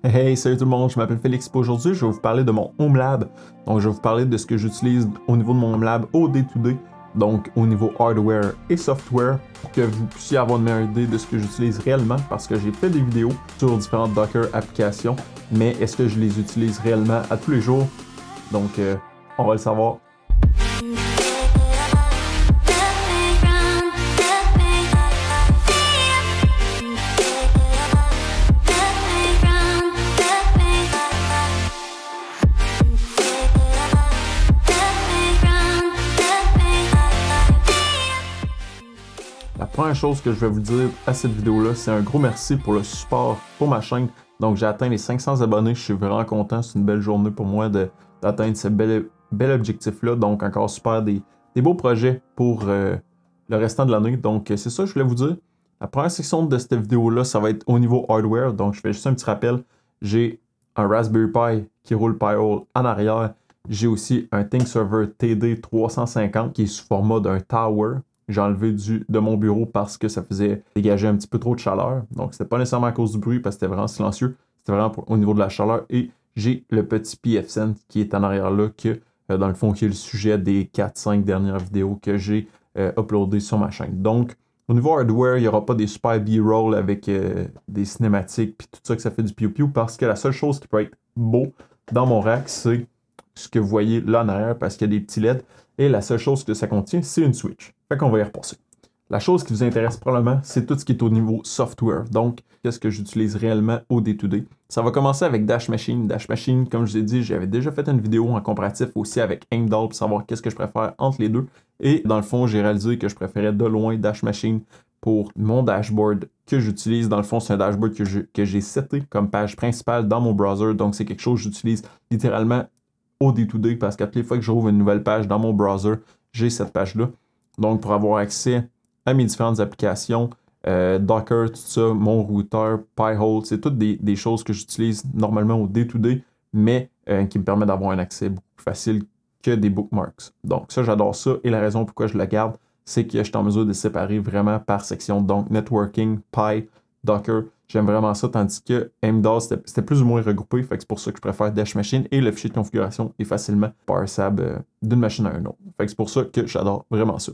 Hey, salut tout le monde, je m'appelle Félix et aujourd'hui je vais vous parler de mon Home Lab. Donc je vais vous parler de ce que j'utilise au niveau de mon Home Lab au day-to-day, donc au niveau hardware et software, pour que vous puissiez avoir une meilleure idée de ce que j'utilise réellement parce que j'ai fait des vidéos sur différentes Docker applications, mais est-ce que je les utilise réellement à tous les jours? Donc on va le savoir. La première chose que je vais vous dire à cette vidéo-là, c'est un gros merci pour le support pour ma chaîne. Donc j'ai atteint les 500 abonnés, je suis vraiment content, c'est une belle journée pour moi d'atteindre ce bel objectif-là. Donc encore super, des beaux projets pour le restant de l'année. Donc c'est ça que je voulais vous dire. La première section de cette vidéo-là, ça va être au niveau hardware. Donc je fais juste un petit rappel, j'ai un Raspberry Pi qui roule Pi-hole en arrière. J'ai aussi un ThinkServer TD350 qui est sous format d'un tower. J'ai enlevé de mon bureau parce que ça faisait dégager un petit peu trop de chaleur. Donc, c'était pas nécessairement à cause du bruit parce que c'était vraiment silencieux. C'était vraiment au niveau de la chaleur. Et j'ai le petit pfSense qui est en arrière là, que dans le fond, qui est le sujet des 4-5 dernières vidéos que j'ai uploadées sur ma chaîne. Donc, au niveau hardware, il n'y aura pas des super B-roll avec des cinématiques puis tout ça que ça fait du piou-piou parce que la seule chose qui peut être beau dans mon rack, c'est ce que vous voyez là en arrière parce qu'il y a des petits LED. Et la seule chose que ça contient, c'est une switch. Fait qu'on va y repasser. La chose qui vous intéresse probablement, c'est tout ce qui est au niveau software. Donc, qu'est-ce que j'utilise réellement au day-to-day. Ça va commencer avec Dash Machine. Dash Machine, comme je vous ai dit, j'avais déjà fait une vidéo en comparatif aussi avec Heimdall pour savoir qu'est-ce que je préfère entre les deux. Et dans le fond, j'ai réalisé que je préférais de loin Dash Machine pour mon dashboard que j'utilise. Dans le fond, c'est un dashboard que j'ai seté comme page principale dans mon browser. Donc, c'est quelque chose que j'utilise littéralement au day-to-day parce qu'à toutes les fois que j'ouvre une nouvelle page dans mon browser, j'ai cette page-là. Donc, pour avoir accès à mes différentes applications, Docker, tout ça, mon routeur, Pi-hole, c'est toutes des choses que j'utilise normalement au day-to-day, mais qui me permettent d'avoir un accès beaucoup plus facile que des bookmarks. Donc, ça, j'adore ça. Et la raison pourquoi je la garde, c'est que je suis en mesure de séparer vraiment par section. Donc, networking, Pi, Docker, j'aime vraiment ça, tandis que Heimdall, c'était plus ou moins regroupé, fait que c'est pour ça que je préfère Dash Machine et le fichier de configuration est facilement parsable d'une machine à une autre. Fait que c'est pour ça que j'adore vraiment ça.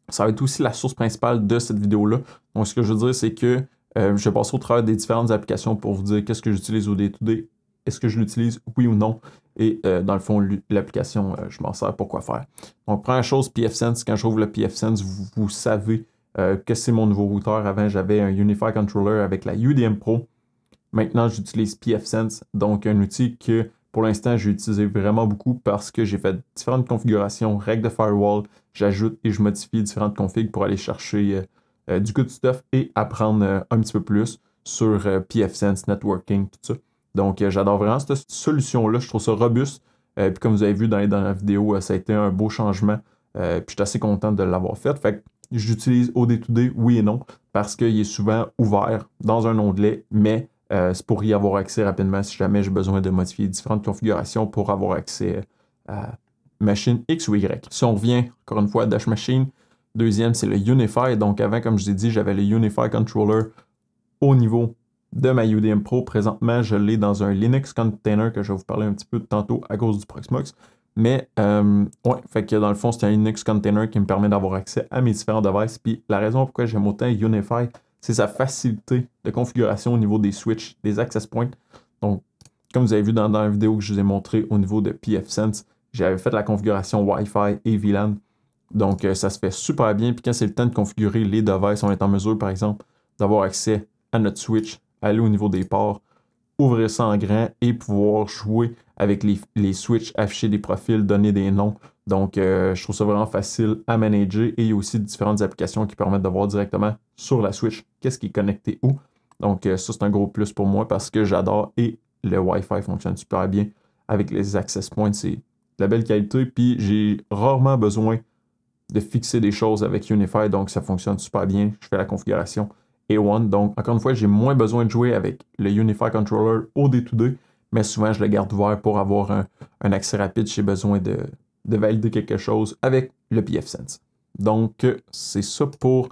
Ça va être aussi la source principale de cette vidéo-là. Donc, ce que je veux dire, c'est que je vais passer au travers des différentes applications pour vous dire qu'est-ce que j'utilise au day-to-day, est-ce que je l'utilise, oui ou non, et dans le fond, l'application, je m'en sers pour quoi faire. Donc, première chose, pfSense, quand j'ouvre le pfSense, vous savez que c'est mon nouveau routeur. Avant, j'avais un Unify Controller avec la UDM Pro. Maintenant, j'utilise pfSense, donc un outil que pour l'instant, j'ai utilisé vraiment beaucoup parce que j'ai fait différentes configurations, règles de firewall, j'ajoute et je modifie différentes configs pour aller chercher du good stuff et apprendre un petit peu plus sur pfSense, networking, tout ça. Donc, j'adore vraiment cette solution-là, je trouve ça robuste. Puis comme vous avez vu dans les dernières vidéos, ça a été un beau changement. Puis je suis assez content de l'avoir fait. Fait que j'utilise au day-to-day, oui et non, parce qu'il est souvent ouvert dans un onglet, mais c'est pour y avoir accès rapidement si jamais j'ai besoin de modifier différentes configurations pour avoir accès à machine X ou Y. Si on revient encore une fois à Dash Machine, deuxième c'est le Unify. Donc avant, comme je vous ai dit, j'avais le Unify Controller au niveau de ma UDM Pro. Présentement, je l'ai dans un Linux container que je vais vous parler un petit peu tantôt à cause du Proxmox. Mais ouais, fait que dans le fond, c'est un Linux container qui me permet d'avoir accès à mes différents devices. Puis la raison pourquoi j'aime autant Unify, c'est sa facilité de configuration au niveau des switches, des access points. Donc, comme vous avez vu dans la vidéo que je vous ai montré au niveau de pfSense, j'avais fait la configuration Wi-Fi et VLAN. Donc, ça se fait super bien. Puis quand c'est le temps de configurer les devices, on est en mesure, par exemple, d'avoir accès à notre switch, aller au niveau des ports, ouvrir ça en grand et pouvoir jouer avec les switches, afficher des profils, donner des noms. Donc, je trouve ça vraiment facile à manager et il y a aussi différentes applications qui permettent de voir directement sur la Switch qu'est-ce qui est connecté où. Donc, ça, c'est un gros plus pour moi parce que j'adore et le Wi-Fi fonctionne super bien avec les access points. C'est de la belle qualité. Puis, j'ai rarement besoin de fixer des choses avec Unify. Donc, ça fonctionne super bien. Je fais la configuration A1. Donc, encore une fois, j'ai moins besoin de jouer avec le Unify Controller au day-to-day. Mais souvent, je le garde ouvert pour avoir un accès rapide si j'ai besoin de valider quelque chose avec le pfSense. Donc, c'est ça pour,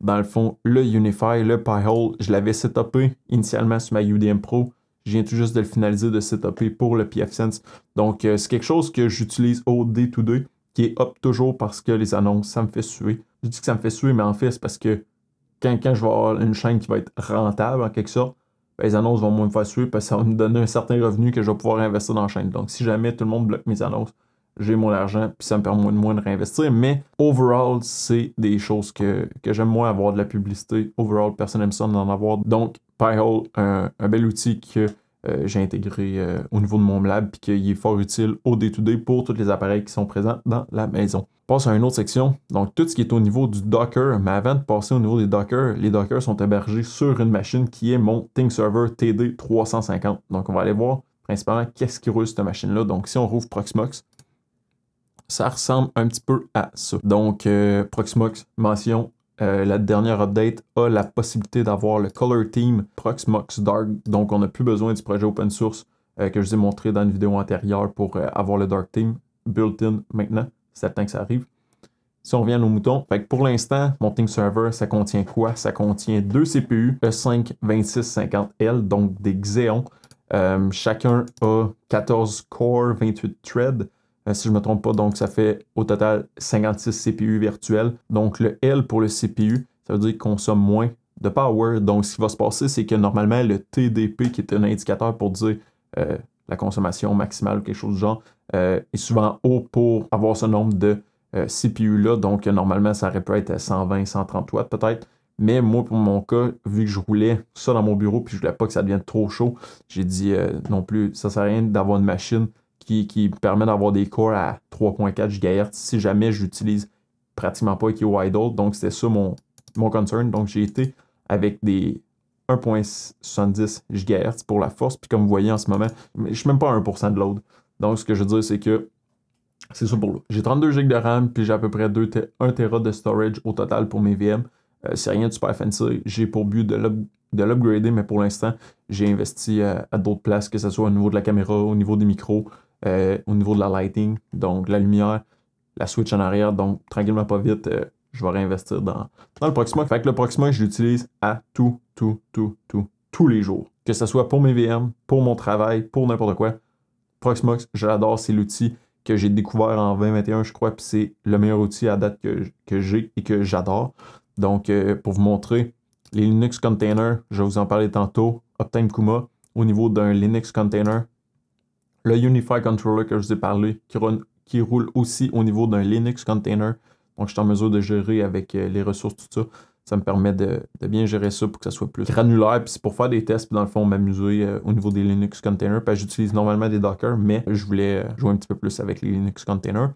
dans le fond, le Unify, le Pi-hole. Je l'avais setupé initialement sur ma UDM Pro. Je viens tout juste de le finaliser, de setuper pour le pfSense. Donc, c'est quelque chose que j'utilise au day-to-day, qui est up toujours parce que les annonces, ça me fait suer. Je dis que ça me fait suer, mais en fait, c'est parce que quand je vais avoir une chaîne qui va être rentable, en quelque sorte, ben, les annonces vont moins me faire suer parce que ça va me donner un certain revenu que je vais pouvoir investir dans la chaîne. Donc, si jamais tout le monde bloque mes annonces, j'ai mon argent, puis ça me permet moins de réinvestir. Mais overall, c'est des choses que j'aime moins avoir de la publicité. Overall, personne n'aime ça d'en avoir. Donc, Pi-hole, un bel outil que j'ai intégré au niveau de mon lab, puis qu'il est fort utile au day-to-day pour tous les appareils qui sont présents dans la maison. On passe à une autre section. Donc, tout ce qui est au niveau du Docker. Mais avant de passer au niveau des Docker, les Docker sont hébergés sur une machine qui est mon ThinkServer TD350. Donc, on va aller voir principalement qu'est-ce qui roule cette machine-là. Donc, si on rouvre Proxmox, ça ressemble un petit peu à ça. Donc, Proxmox, mention, la dernière update a la possibilité d'avoir le Color Theme Proxmox Dark. Donc, on n'a plus besoin du projet open source que je vous ai montré dans une vidéo antérieure pour avoir le Dark Theme built-in maintenant. C'est le temps que ça arrive. Si on revient à nos moutons, fait que pour l'instant, mon ThinkServer, ça contient quoi? Ça contient deux CPU E5-2650L, donc des Xeon. Chacun a 14 cores, 28 threads. Si je ne me trompe pas, donc ça fait au total 56 CPU virtuels. Donc le L pour le CPU, ça veut dire qu'il consomme moins de power. Donc ce qui va se passer, c'est que normalement le TDP, qui est un indicateur pour dire la consommation maximale ou quelque chose du genre, est souvent haut pour avoir ce nombre de CPU-là. Donc normalement, ça aurait pu être à 120, 130 watts peut-être. Mais moi, pour mon cas, vu que je roulais ça dans mon bureau puis je voulais pas que ça devienne trop chaud, j'ai dit non plus, ça sert à rien d'avoir une machine qui permet d'avoir des cores à 3.4 GHz si jamais j'utilise pratiquement pas qui est au idle. Donc, c'était ça mon concern. Donc, j'ai été avec des 1.70 GHz pour la force. Puis, comme vous voyez en ce moment, je suis même pas à 1% de load. Donc, ce que je veux dire, c'est que c'est ça pour là. J'ai 32 GB de RAM, puis j'ai à peu près 1 Tera de storage au total pour mes VM. C'est rien de super fancy. J'ai pour but de l'upgrader, mais pour l'instant, j'ai investi à d'autres places, que ce soit au niveau de la caméra, au niveau des micros, au niveau de la lighting, donc la lumière, la switch en arrière. Donc, tranquillement, pas vite, je vais réinvestir dans le Proxmox. Fait que le Proxmox, je l'utilise à tous les jours. Que ce soit pour mes VM, pour mon travail, pour n'importe quoi. Proxmox, je l'adore, c'est l'outil que j'ai découvert en 2021, je crois, puis c'est le meilleur outil à date que j'ai et que j'adore. Donc, pour vous montrer, les Linux containers, je vais vous en parler tantôt, Optime Kuma, au niveau d'un Linux container. Le Unify Controller que je vous ai parlé, qui roule aussi au niveau d'un Linux container. Donc, je suis en mesure de gérer avec les ressources, tout ça. Ça me permet de bien gérer ça pour que ça soit plus granulaire. Puis c'est pour faire des tests, puis dans le fond, m'amuser au niveau des Linux containers. Parce que j'utilise normalement des Docker, mais je voulais jouer un petit peu plus avec les Linux containers.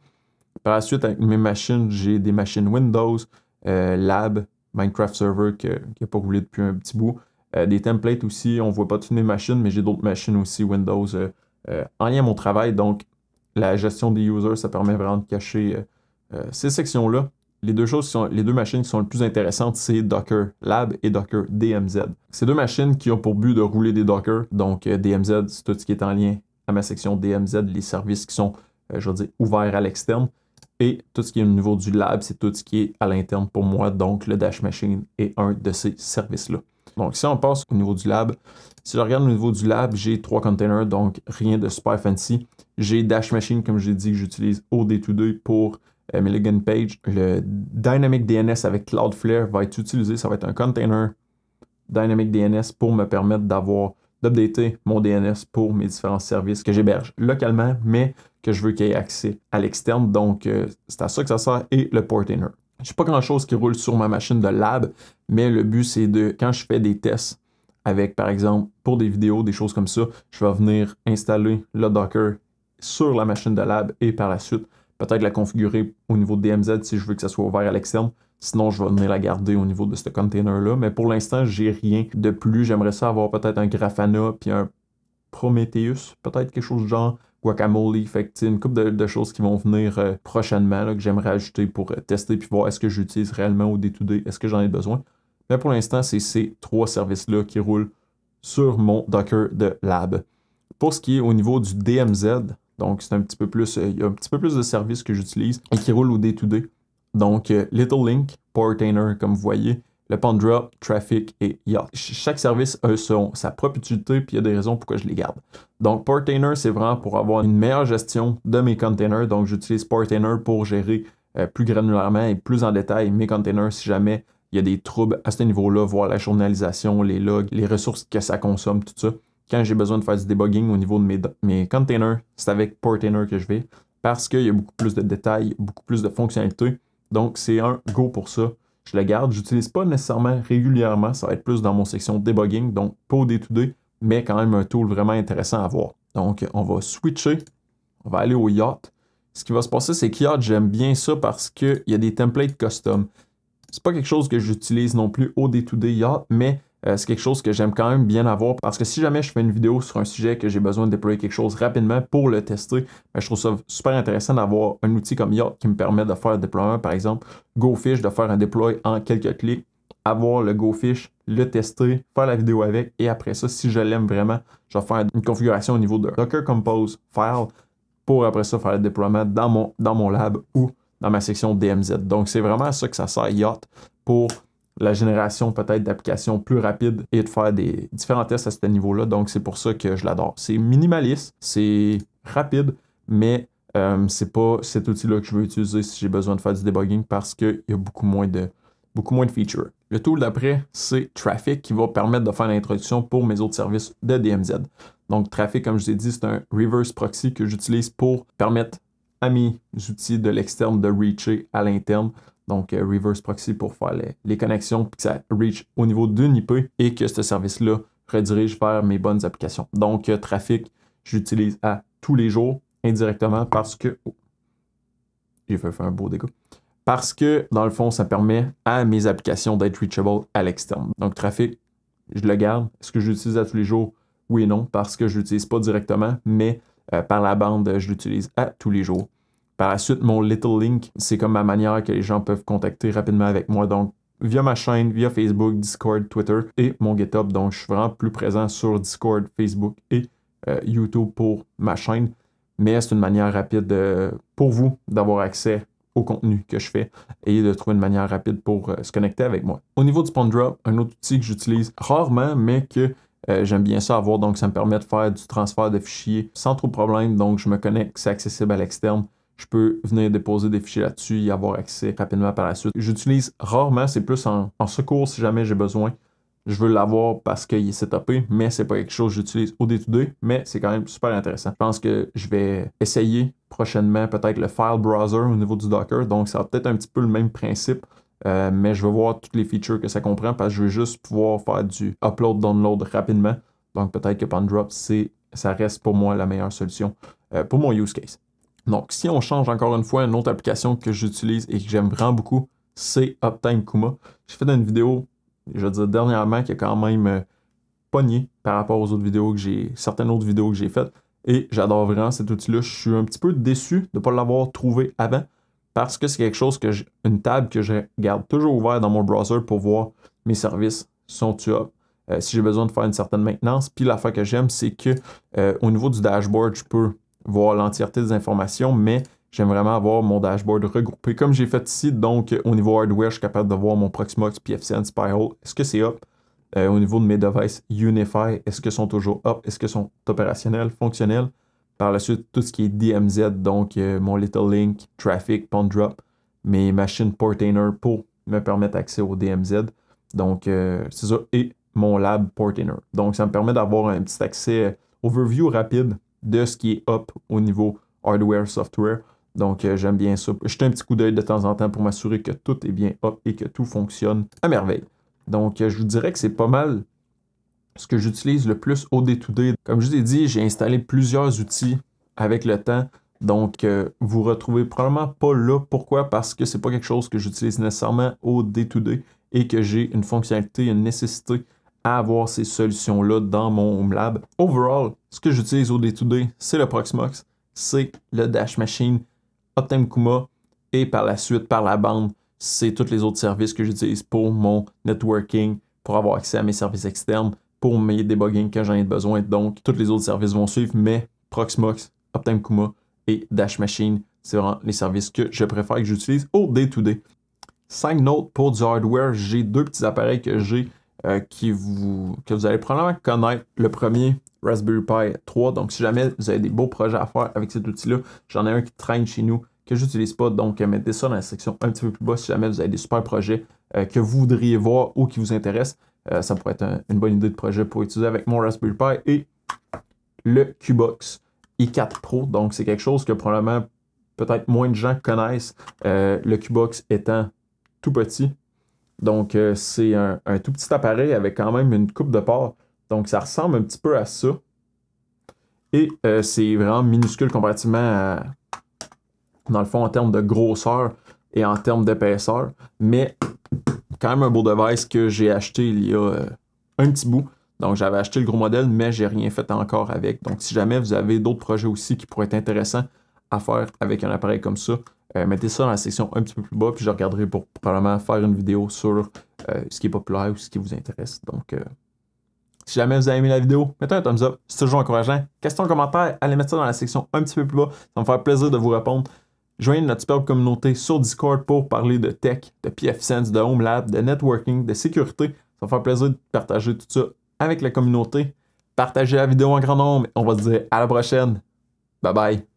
Par la suite, avec mes machines, j'ai des machines Windows, Lab, Minecraft Server qui n'a pas roulé depuis un petit bout. Des templates aussi, on ne voit pas toutes mes machines, mais j'ai d'autres machines aussi Windows en lien à mon travail. Donc, la gestion des users, ça permet vraiment de cacher ces sections-là. Les deux machines qui sont les plus intéressantes, c'est Docker Lab et Docker DMZ. Ces deux machines qui ont pour but de rouler des Docker. Donc, DMZ, c'est tout ce qui est en lien à ma section DMZ, les services qui sont, je veux dire, ouverts à l'externe. Et tout ce qui est au niveau du lab, c'est tout ce qui est à l'interne pour moi. Donc, le Dash Machine est un de ces services-là. Donc, si on passe au niveau du lab, si je regarde au niveau du lab, j'ai 3 containers, donc rien de super fancy. J'ai Dash Machine, comme j'ai dit, que j'utilise au day-to-day pour mes login pages. Le Dynamic DNS avec Cloudflare va être utilisé. Ça va être un container Dynamic DNS pour me permettre d'updater mon DNS pour mes différents services que j'héberge localement, mais que je veux qu'il y ait accès à l'externe. Donc, c'est à ça que ça sert. Et le Portainer. Je n'ai pas grand-chose qui roule sur ma machine de lab, mais le but, c'est quand je fais des tests avec, par exemple, pour des vidéos, des choses comme ça, je vais venir installer le Docker sur la machine de lab et par la suite, peut-être la configurer au niveau de DMZ si je veux que ça soit ouvert à l'externe. Sinon, je vais venir la garder au niveau de ce container-là. Mais pour l'instant, j'ai rien de plus. J'aimerais ça avoir peut-être un Grafana puis un Prometheus, peut-être quelque chose du genre Guacamole. Fait que une couple de choses qui vont venir prochainement là, que j'aimerais ajouter pour tester puis voir est-ce que j'utilise réellement au day-to-day, est-ce que j'en ai besoin. Mais pour l'instant, c'est ces 3 services-là qui roulent sur mon Docker de lab. Pour ce qui est au niveau du DMZ, donc c'est un petit peu plus, il y a un petit peu plus de services que j'utilise et qui roulent au day-to-day. Donc, Little Link, Portainer, comme vous voyez, le PwnDrop, Traffic et Yacht. Chaque service a sa propre utilité, puis il y a des raisons pourquoi je les garde. Donc, Portainer, c'est vraiment pour avoir une meilleure gestion de mes containers. Donc, j'utilise Portainer pour gérer plus granulairement et plus en détail mes containers si jamais il y a des troubles à ce niveau-là, voir la journalisation, les logs, les ressources que ça consomme, tout ça. Quand j'ai besoin de faire du debugging au niveau de mes containers, c'est avec Portainer que je vais parce qu'il y a beaucoup plus de détails, beaucoup plus de fonctionnalités. Donc, c'est un go pour ça. Je le garde. Je n'utilise pas nécessairement régulièrement. Ça va être plus dans mon section debugging, donc pas au day-to-day, mais quand même un tool vraiment intéressant à voir. Donc, on va switcher. On va aller au Yacht. Ce qui va se passer, c'est que Yacht, j'aime bien ça parce qu'il y a des templates custom. C'est pas quelque chose que j'utilise non plus au day-to-day Yacht, mais c'est quelque chose que j'aime quand même bien avoir parce que si jamais je fais une vidéo sur un sujet que j'ai besoin de déployer quelque chose rapidement pour le tester, je trouve ça super intéressant d'avoir un outil comme Yacht qui me permet de faire le déploiement, par exemple, GoFish, de faire un deploy en quelques clics, avoir le GoFish, le tester, faire la vidéo avec, et après ça, si je l'aime vraiment, je vais faire une configuration au niveau de Docker Compose File pour après ça faire le déploiement dans mon lab ou dans ma section DMZ. Donc, c'est vraiment à ça que ça sert Yacht pour la génération peut-être d'applications plus rapides et de faire des différents tests à ce niveau-là. Donc, c'est pour ça que je l'adore. C'est minimaliste, c'est rapide, mais c'est pas cet outil-là que je veux utiliser si j'ai besoin de faire du debugging parce qu'il y a beaucoup moins de features. Le tool d'après, c'est Traffic qui va permettre de faire l'introduction pour mes autres services de DMZ. Donc, Traffic, comme je vous ai dit, c'est un reverse proxy que j'utilise pour permettre à mes outils de l'externe de reacher à l'interne. Donc, reverse proxy pour faire les connexions, puis que ça reach au niveau d'une IP et que ce service-là redirige vers mes bonnes applications. Donc, Traffic, j'utilise à tous les jours indirectement parce que... Oh, j'ai fait un beau dégât. Parce que, dans le fond, ça permet à mes applications d'être reachable à l'externe. Donc, Traffic, je le garde. Est-ce que je l'utilise à tous les jours? Oui et non, parce que je ne l'utilise pas directement, mais par la bande, je l'utilise à tous les jours. Par la suite, mon Little Link, c'est comme ma manière que les gens peuvent contacter rapidement avec moi. Donc, via ma chaîne, via Facebook, Discord, Twitter et mon GitHub. Donc, je suis vraiment plus présent sur Discord, Facebook et YouTube pour ma chaîne. Mais c'est une manière rapide pour vous d'avoir accès au contenu que je fais et de trouver une manière rapide pour se connecter avec moi. Au niveau du PwnDrop, un autre outil que j'utilise rarement, mais que j'aime bien ça avoir. Donc, ça me permet de faire du transfert de fichiers sans trop de problème. Donc, je me connecte, c'est accessible à l'externe. Je peux venir déposer des fichiers là-dessus et y avoir accès rapidement par la suite. J'utilise rarement, c'est plus en secours si jamais j'ai besoin. Je veux l'avoir parce qu'il est setupé, mais c'est pas quelque chose que j'utilise au day-to-day, mais c'est quand même super intéressant. Je pense que je vais essayer prochainement peut-être le file browser au niveau du Docker, donc ça va peut-être un petit peu le même principe, mais je vais voir toutes les features que ça comprend parce que je veux juste pouvoir faire du upload-download rapidement. Donc peut-être que PwnDrop, ça reste pour moi la meilleure solution pour mon use case. Donc, si on change encore une fois, une autre application que j'utilise et que j'aime vraiment beaucoup, c'est Uptime Kuma. J'ai fait une vidéo, je veux dire dernièrement, qui a quand même pogné par rapport aux autres vidéos certaines autres vidéos que j'ai faites. Et j'adore vraiment cet outil-là. Je suis un petit peu déçu de ne pas l'avoir trouvé avant parce que c'est quelque chose une table que je garde toujours ouverte dans mon browser pour voir mes services sont-ils up. Si j'ai besoin de faire une certaine maintenance. Puis l'affaire que j'aime, c'est que au niveau du dashboard, je peux voir l'entièreté des informations, mais j'aime vraiment avoir mon dashboard regroupé comme j'ai fait ici. Donc, au niveau hardware, je suis capable de voir mon Proxmox, PFSense, Pi-hole. Est-ce que c'est up? Au niveau de mes devices Unify, est-ce qu'ils sont toujours up? Est-ce qu'ils sont opérationnels, fonctionnels? Par la suite, tout ce qui est DMZ, donc mon Little Link, Traffic, PwnDrop, mes machines Portainer pour me permettre accès au DMZ. Donc, c'est ça. Et mon lab Portainer. Donc, ça me permet d'avoir un petit accès overview rapide de ce qui est up au niveau hardware, software. Donc, j'aime bien ça. Je jette un petit coup d'œil de temps en temps pour m'assurer que tout est bien up et que tout fonctionne à merveille. Donc, je vous dirais que c'est pas mal ce que j'utilise le plus au day-to-day. Comme je vous ai dit, j'ai installé plusieurs outils avec le temps. Donc, vous retrouvez probablement pas là. Pourquoi? Parce que c'est pas quelque chose que j'utilise nécessairement au day-to-day et que j'ai une fonctionnalité, une nécessité à avoir ces solutions-là dans mon home lab. Overall, ce que j'utilise au day-to-day, c'est le Proxmox, c'est le Dash Machine, Uptime Kuma, et par la suite, par la bande, c'est tous les autres services que j'utilise pour mon networking, pour avoir accès à mes services externes, pour mes debugging quand j'en ai besoin. Donc, tous les autres services vont suivre, mais Proxmox, Uptime Kuma et Dash Machine, c'est vraiment les services que je préfère et que j'utilise au day-to-day. 5 notes pour du hardware. J'ai 2 petits appareils que j'ai que vous allez probablement connaître. Le premier, Raspberry Pi 3. Donc, si jamais vous avez des beaux projets à faire avec cet outil-là, j'en ai un qui traîne chez nous que je n'utilise pas. Donc, mettez ça dans la section un petit peu plus bas si jamais vous avez des super projets que vous voudriez voir ou qui vous intéressent. Ça pourrait être une bonne idée de projet pour utiliser avec mon Raspberry Pi et le Qbox i4 Pro. Donc, c'est quelque chose que probablement peut-être moins de gens connaissent. Le Qbox étant tout petit. Donc, c'est un tout petit appareil avec quand même une coupe de ports. Donc, ça ressemble un petit peu à ça. Et c'est vraiment minuscule comparativement à, dans le fond, en termes de grosseur et en termes d'épaisseur. Mais quand même un beau device que j'ai acheté il y a un petit bout. Donc, j'avais acheté le gros modèle, mais j'ai rien fait encore avec. Donc, si jamais vous avez d'autres projets aussi qui pourraient être intéressants à faire avec un appareil comme ça, mettez ça dans la section un petit peu plus bas, puis je regarderai pour probablement faire une vidéo sur ce qui est populaire ou ce qui vous intéresse. Donc, si jamais vous avez aimé la vidéo, mettez un thumbs up, c'est toujours encourageant. Questions, commentaires, allez mettre ça dans la section un petit peu plus bas, ça va me faire plaisir de vous répondre. Joignez notre superbe communauté sur Discord pour parler de tech, de pfSense, de Home Lab, de networking, de sécurité. Ça va me faire plaisir de partager tout ça avec la communauté. Partagez la vidéo en grand nombre. On va se dire à la prochaine. Bye bye.